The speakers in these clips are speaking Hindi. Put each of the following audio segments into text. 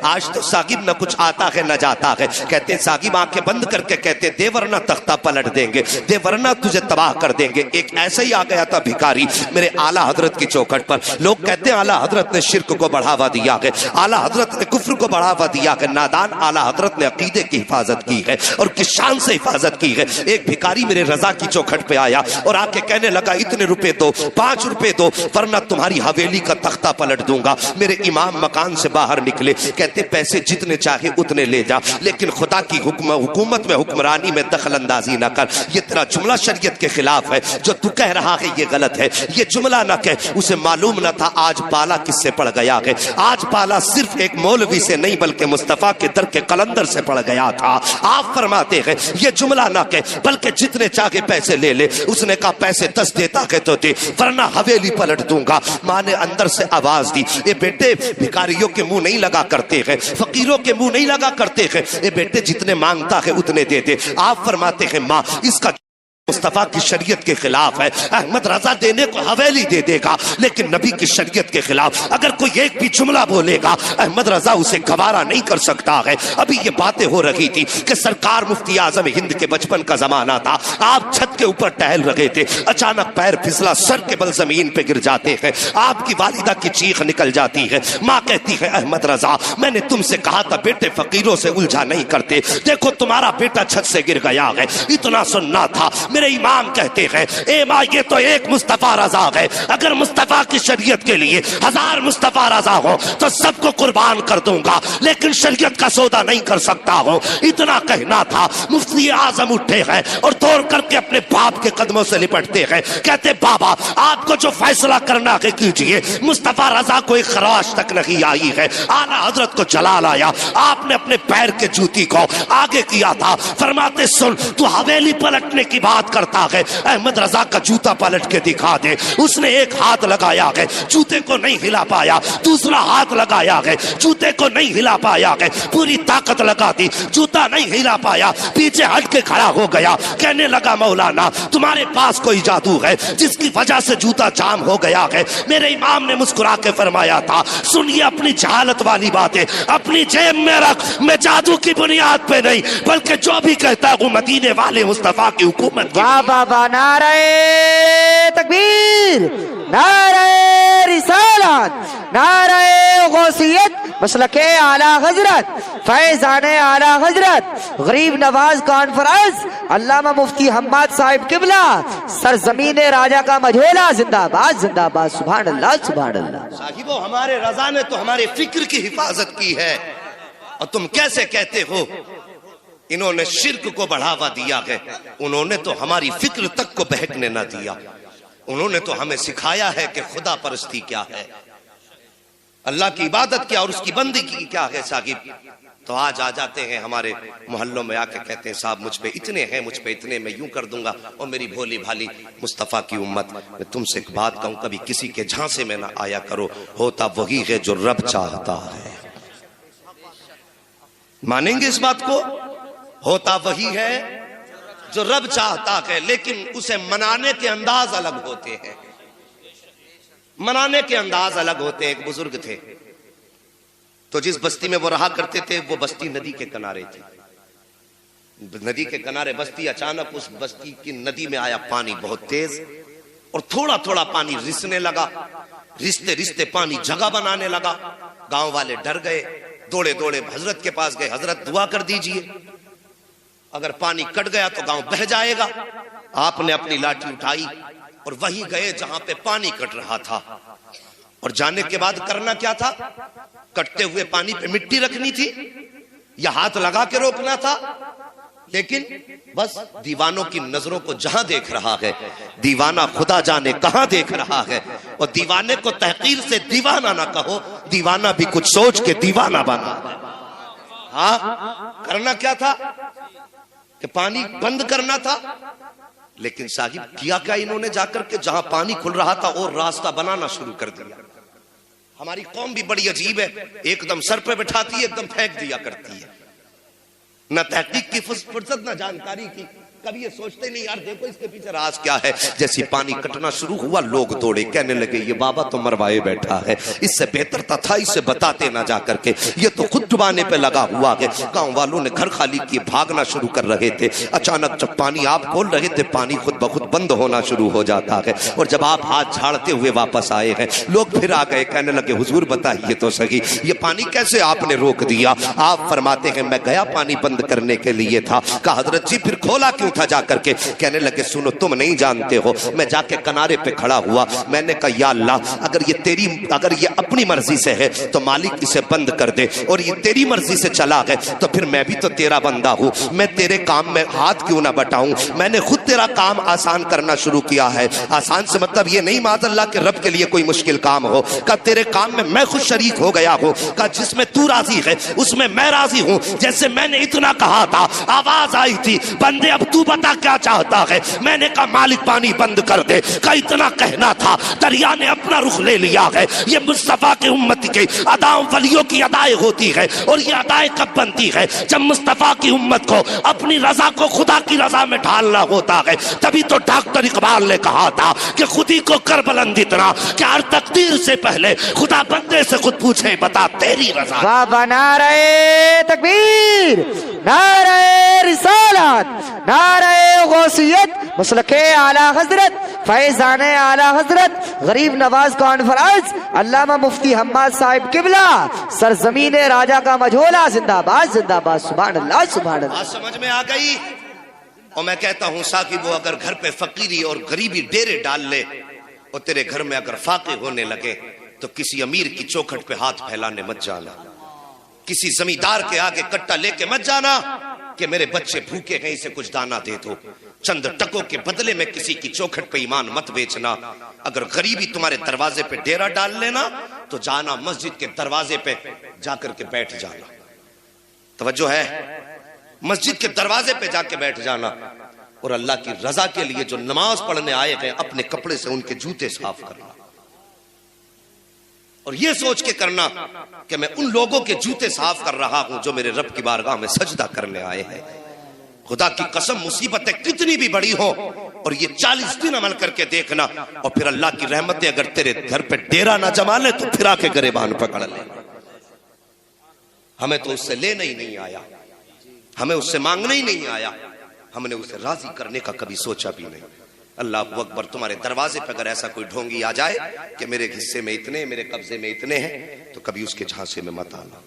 आज तो सागिब न कुछ आता है न जाता है। कहते सागिब आंखें बंद करके कहते दे वरना तख्ता पलट देंगे, दे वरना तुझे तबाह कर देंगे। एक ऐसे ही आ गया था भिखारी मेरे आला हजरत की चौखट पर। लोग कहते हैं आला हजरत ने शिर्क को बढ़ावा दिया है, आला हजरत ने कुफ्र को बढ़ावा दिया है। नादान, आला हजरत ने अकीदे की हिफाजत की है और किस शान से हिफाजत की है। एक भिखारी मेरे रजा की चौखट पे आया और आके कहने लगा इतने रुपए दो, 5 रुपए दो, वरना तुम्हारी हवेली का तख्ता पलट दूंगा। मेरे इमाम मकान से बाहर निकले, कहते पैसे जितने चाहे उतने ले जा, लेकिन खुदा की हुकूमत में हुक्मरानी में दखल अंदाजी ना कर। ये तेरा जुमला शरीयत के खिलाफ है, जो तू कह रहा है ये गलत है, ये जुमला ना कह। उसे मालूम ना था आज पाला किससे पड़ गया है। आज पाला सिर्फ एक मौलवी से नहीं बल्कि मुस्तफा के दर के कलंदर से पड़ गया था। आप फरमाते हैं ये जुमला ना कह, बल्कि जितने चाहे पैसे ले ले। उसने कहा पैसे 10 देता है तो दे, वरना हवेली पलट दूंगा। माँ ने अंदर से आवाज दी, ये बेटे भिखारियों के मुंह नहीं लगा करते हैं, फकीरों के मुंह नहीं लगा करते हैं, ये बेटे जितने मांगता है उतने दे दे। आप फरमाते हैं माँ इसका मुस्तफा की शरीयत के खिलाफ है। अहमद रजा देने को हवेली दे देगा, लेकिन नबी की शरीयत के खिलाफ अगर कोई एक भी जुमला बोलेगा अहमद रजा उसे गवारा नहीं कर सकता है। अभी ये बातें हो रही थी कि सरकार मुफ्ती आजम हिंद के बचपन का जमाना था। आप छत के ऊपर टहल रहे थे, अचानक पैर फिसला, सर के बल जमीन पे गिर जाते हैं। आपकी वालिदा की चीख निकल जाती है। माँ कहती है अहमद रजा मैंने तुमसे कहा था बेटे फकीरों से उलझा नहीं करते, देखो तुम्हारा बेटा छत से गिर गया है। इतना सुनना था। मेरे इमाम कहते हैं ए माँ ये तो एक मुस्तफा रजा है, अगर मुस्तफा की शरीयत के लिए 1000 मुस्तफा रजा हो तो सबको कुर्बान कर दूंगा, लेकिन शरीयत का सौदा नहीं कर सकता हो। इतना कहना था। मुफ्ती आजम उठे हैं और दौड़ करके अपने बाप के कदमों से लिपटते हैं। कहते बाबा आपको जो फैसला करना है कीजिए। मुस्तफा रजा को एक खराश तक नहीं आई है, आला हजरत को जलाल आया। आपने अपने पैर के जूती को आगे किया था। फरमाते सुन तू हवेली पलटने की बात करता है, अहमद रजा का जूता पलट के दिखा दे। उसने एक हाथ लगाया है, जूते को नहीं हिला पाया, दूसरा हाथ लगाया है, जूते को नहीं हिला पाया है, पूरी ताकत लगा दी, जूता नहीं हिला पाया, पीछे हट के खड़ा हो गया। कहने लगा मौलाना तुम्हारे पास कोई जादू है जिसकी वजह से जूता जाम हो गया है। मेरे इमाम ने मुस्कुरा के फरमाया था सुनिए अपनी जहालत वाली बातें अपनी जेब में रख, मैं जादू की बुनियाद पे नहीं बल्कि जो भी कहता हूँ मदीने वाले मुस्तफा की हुकूमत। वाह बाबा नारे तकबीर, नारे रिसालत, नारे गौसियत, मसलके आला हजरत, फैज़ाने आला हजरत, गरीब नवाज कॉन्फ्रेंस, अल्लामा मुफ्ती हम्माद साहिब किबला, सरजमीने राजा का मझोला, जिंदाबाद जिंदाबाद, सुभान अल्लाह सुभान अल्लाह। साहिबो हमारे रजा ने तो हमारे फिक्र की हिफाजत की है और तुम कैसे कहते हो इन्होंने शिर्क को बढ़ावा दिया है। उन्होंने तो हमारी फिक्र तक को बहकने ना दिया। उन्होंने तो हमें सिखाया है कि खुदा परस्ती क्या है, अल्लाह की इबादत क्या और उसकी बंदगी क्या है। साहिब तो आज आ जाते हैं हमारे मोहल्लों में आके कहते हैं साहब मुझ पे इतने हैं, मुझ पे इतने मैं यूं कर दूंगा। और मेरी भोली भाली मुस्तफा की उम्मत, मैं तुमसे एक बात कहूं, कभी किसी के झांसे में ना आया करो। होता वही है जो रब चाहता है। मानेंगे इस बात को? होता वही है जो रब चाहता है, लेकिन उसे मनाने के अंदाज अलग होते हैं। मनाने के अंदाज अलग होते हैं। एक बुजुर्ग थे तो जिस बस्ती में वो रहा करते थे वो बस्ती नदी के किनारे थी। नदी के किनारे बस्ती, अचानक उस बस्ती की नदी में आया पानी बहुत तेज और थोड़ा थोड़ा पानी रिसने लगा। रिश्ते रिश्ते पानी जगह बनाने लगा। गांव वाले डर गए, दौड़े दौड़े हजरत के पास गए, हजरत दुआ कर दीजिए, अगर पानी कट गया तो गांव बह जाएगा। आपने अपनी लाठी उठाई और वहीं गए जहां पे पानी कट रहा था। और जाने के बाद करना क्या था? कटते हुए पानी पे मिट्टी रखनी थी या हाथ लगा के रोकना था। लेकिन बस दीवानों की नजरों को जहां देख रहा है, दीवाना खुदा जाने कहां देख रहा है। और दीवाने को तहकीर से दीवाना ना कहो, दीवाना भी कुछ सोच के दीवाना बना। हाँ, करना क्या था कि पानी बंद करना था। लेकिन साहिब किया क्या इन्होंने? जाकर के जहां पानी खुल रहा था और रास्ता बनाना शुरू कर दिया। हमारी कौम भी बड़ी अजीब है, एकदम सर पे बैठाती है, एकदम फेंक दिया करती है। न तहकीक की फुर्सत न जानकारी की। कभी ये सोचते नहीं यार देखो इसके पीछे राज क्या है। जैसे पानी कटना शुरू हुआ लोग दौड़े, कहने लगे ये बाबा तो मरवाए बैठा है, इससे बेहतर था इसे बताते ना जा करके, ये तो खुद डुबाने पे लगा हुआ है। गांव वालों ने घर खाली किए, भागना शुरू कर रहे थे। अचानक जब पानी आप खोल रहे थे पानी खुद ब खुद बंद होना शुरू हो जाता है। और जब आप हाथ झाड़ते हुए वापस आए हैं लोग फिर आ गए, कहने लगे हुजूर बताइए तो सही ये पानी कैसे आपने रोक दिया। आप फरमाते हैं मैं गया पानी बंद करने के लिए था। कहा हजरत जी फिर खोला क्यों था जाकर के। कहने लगे सुनो तुम नहीं जानते हो, मैं जाके किनारे पे खड़ा हुआ, मैंने कहा या अल्लाह अगर ये अपनी मर्जी से है तो मालिक इसे बंद कर दे, और ये तेरी मर्जी से चला है तो फिर मैं भी तो तेरा बंदा हूं, मैं तेरे काम में हाथ क्यों ना बटाऊं। मैंने खुद तेरा काम आसान करना शुरू किया है। आसान से मतलब ये नहीं माज़अल्लाह के रब के लिए कोई मुश्किल काम हो। का तेरे काम में मैं खुद शरीक हो गया हूं, का जिसमें तू राजी है उसमें मैं राजी हूं। जैसे मैंने इतना कहा था आवाज आई थी बंदे अब तू बता क्या चाहता है। मैंने कहा मालिक पानी बंद कर दे। का इतना कहना था दरिया ने अपना रुख ले लिया है। ये मुस्तफा के उम्मत के अदाओं वलियों की अदाएं होती है, और ये अदाएं कब बनती है जब मुस्तफा की उम्मत को अपनी रजा को खुदा की रजा में ढालना होता है। तभी तो डॉक्टर इकबाल ने कहा था कि खुदी को कर बुलंद इतना कि हर तकदीर से पहले खुदा बंदे से खुद पूछे बता तेरी रजा। बाबा नारे तकबीर, नारे रिसालत, नारे गौसियत, मसलके आला हजरत, फैजाने आला हजरत, गरीब नवाज कॉन्फ्रेंस, अल्लामा मुफ्ती हम्माद साहिब किबला, सरजमीन राजा का मझोला, जिंदाबाद जिंदाबाद, सुभान अल्लाह सुभान अल्लाह। समझ में आ गई। और मैं कहता हूं साकिब वो अगर घर पे फकीरी और गरीबी डेरे डाल ले और तेरे घर में अगर फाके होने लगे तो किसी अमीर की चौखट पे हाथ फैलाने मत जाना, किसी जमींदार के आगे कट्टा लेके मत जाना कि मेरे बच्चे भूखे हैं इसे कुछ दाना दे दो। चंद टकों के बदले में किसी की चौखट पे ईमान मत बेचना। अगर गरीबी तुम्हारे दरवाजे पे डेरा डाल लेना तो जाना मस्जिद के दरवाजे पे जाकर के बैठ जाना। तवज्जो है, मस्जिद के दरवाजे पे जाके बैठ जाना और अल्लाह की रजा के लिए जो नमाज पढ़ने आए हैं अपने कपड़े से उनके जूते साफ करना, और ये सोच के करना कि मैं उन लोगों के जूते साफ कर रहा हूं जो मेरे रब की बारगाह में सजदा करने आए हैं। खुदा की कसम मुसीबतें कितनी भी बड़ी हो और ये 40 दिन अमल करके देखना, और फिर अल्लाह की रहमतें अगर तेरे घर पे डेरा ना जमा ले तो फिर आके गरेबान पकड़ ले। हमें तो उससे लेना ही नहीं आया, हमें उससे मांगना ही नहीं आया, हमने उसे राजी करने का कभी सोचा भी नहीं। अल्लाह अकबर, तुम्हारे दरवाजे पर अगर ऐसा कोई ढोंगी आ जाए कि मेरे हिस्से में इतने, मेरे कब्जे में इतने हैं, तो कभी उसके झांसे में मत आना।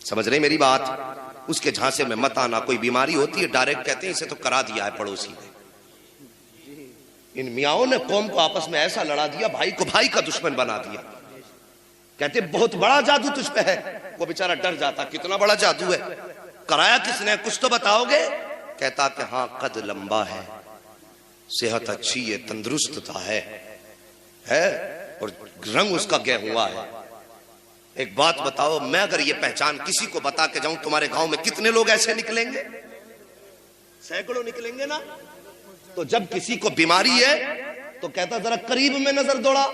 समझ रहे मेरी बात? उसके झांसे में मत आना। कोई बीमारी होती है डायरेक्ट कहते हैं इसे तो करा दिया है पड़ोसी ने। इन मियाओं ने कौम को आपस में ऐसा लड़ा दिया, भाई को भाई का दुश्मन बना दिया। कहते बहुत बड़ा जादू तुझ पे है, वो बेचारा डर जाता कितना बड़ा जादू है, कराया किसने, कुछ तो बताओगे? कहता कि हाँ कद लंबा है, सेहत अच्छी है, तंदुरुस्तता है और रंग उसका गया हुआ है। एक बात बताओ, मैं अगर ये पहचान किसी को बता के जाऊं तुम्हारे गांव में कितने लोग ऐसे निकलेंगे? सैकड़ों निकलेंगे ना। तो जब किसी को बीमारी है तो कहता जरा करीब में नजर दौड़ा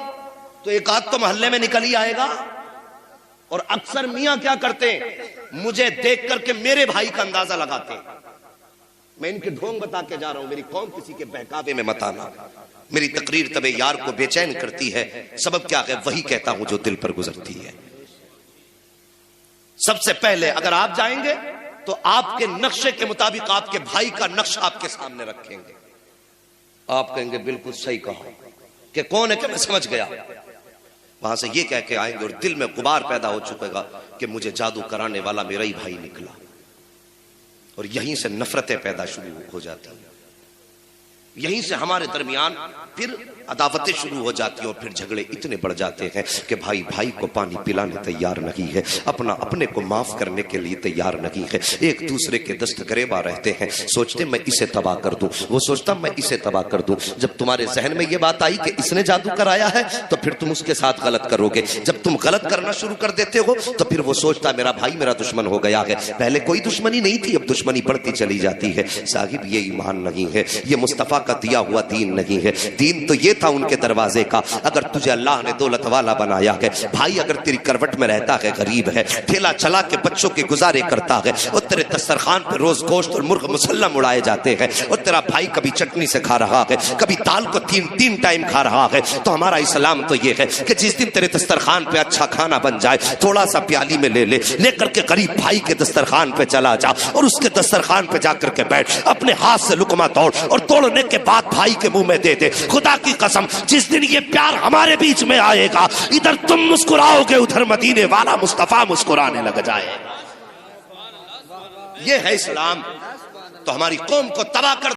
तो एक आध तो मोहल्ले में निकल ही आएगा। और अक्सर मियां क्या करते हैं, मुझे देख करके मेरे भाई का अंदाजा लगाते हैं। मैं इनके ढोंग बता के जा रहा हूं, मेरी कौम किसी के बहकावे में मत आना। मेरी तकरीर तबे यार को बेचैन करती है, सबब क्या है वही कहता हूं जो दिल पर गुजरती है। सबसे पहले अगर आप जाएंगे तो आपके नक्शे के मुताबिक आपके भाई का नक्शा आपके सामने रखेंगे। आप कहेंगे बिल्कुल सही कहा कि कौन है, कि मैं समझ गया। वहां से ये कह के आएंगे और दिल में गुबार पैदा हो चुकेगा कि मुझे जादू कराने वाला मेरा ही भाई निकला, और यहीं से नफरतें पैदा शुरू हो जाती हैं। यहीं से हमारे दरमियान फिर अदावतें शुरू हो जाती हैं और फिर झगड़े इतने बढ़ जाते हैं कि भाई भाई को पानी पिलाने तैयार नहीं है, अपना अपने को माफ करने के लिए तैयार नहीं है, एक दूसरे के दस्त गरेबा रहते हैं, सोचते मैं इसे तबाह कर दूं, वो सोचता मैं इसे तबाह कर दूं। जब तुम्हारे जहन में ये बात आई कि इसने जादू कराया है तो फिर तुम उसके साथ गलत करोगे। जब तुम गलत करना शुरू कर देते हो तो फिर वो सोचता मेरा भाई मेरा दुश्मन हो गया है। पहले कोई दुश्मनी नहीं थी, अब दुश्मनी बढ़ती चली जाती है। साहिब ये ईमान नहीं है, ये मुस्तफा का दिया हुआ दीन नहीं है। दीन तो ये था उनके दरवाजे का। अगर तुझे अल्लाह ने दौलत वाला बनाया है भाई, अगर तेरी करवट में रहता है, गरीब है, ठेला चला के बच्चों के गुजारे करता है, और तेरे दस्तरखान पे रोज गोश्त और मुर्ग मुसल्लम उड़ाए जाते हैं, और तेरा भाई कभी चटनी से खा रहा है, कभी दाल को तीन टाइम खा रहा है, तो हमारा इस्लाम तो ये है कि जिस दिन तेरे दस्तरखान पे अच्छा खाना बन जाए, थोड़ा सा प्याली में लेकर के गरीब भाई के दस्तरखान पे चला जा और उसके दस्तरखान पे जाकर के बैठ, अपने हाथ से लुकमा तोड़ और तोड़ने के बाद भाई के मुंह में दे दे। खुदा की कसम जिस दिन ये प्यार हमारे बीच में आएगा, इधर तुम मुस्कुराओगे, उधर मदीने वाला मुस्तफा मुस्कुराने लग जाए। ये है इस्लाम। तो हमारी कौम को तबाह कर